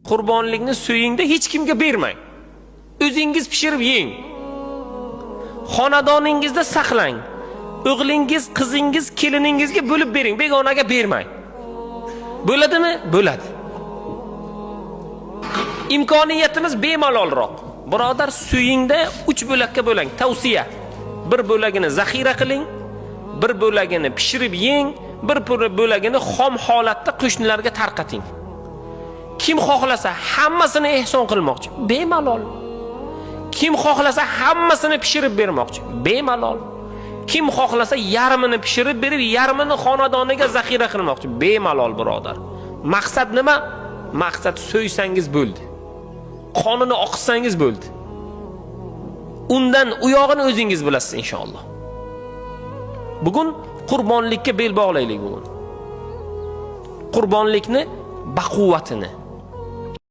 Qurbonlikni so'yingda hech kimga bermang. O'zingiz pishirib yeng. Xonadoningizda saqlang. O'g'lingiz, qizingiz, keliningizga bo'lib bering, begonaga bermang. Bo'ladimi? Bo'ladi. İmkoniyatimiz bemalolroq. Birodar, so'yingda 3 bo'lakka bo'lang, tavsiya. Bir bo'lagini zaxira qiling, bir bo'lagini pishirib yeng, bir bo'lagini xom holatda qo'shnilarga tarqating. Kim xohlasa hammasini ehson qilmoqchi, bemalol. Kim xohlasa hammasini pishirib bermoqchi, bemalol. Kim xohlasa yarmini pishirib berib, yarmini xonadoniga zaxira qilmoqchi, bemalol birodar. Maqsad nima? Maqsad so'ysangiz bo'ldi. Qonini oqsangiz bo'ldi. Undan u yog'ini o'zingiz bilasiz inshaalloh. Bugun qurbonlikka bel bog'laylik bugun. Qurbonlikni baquvvatini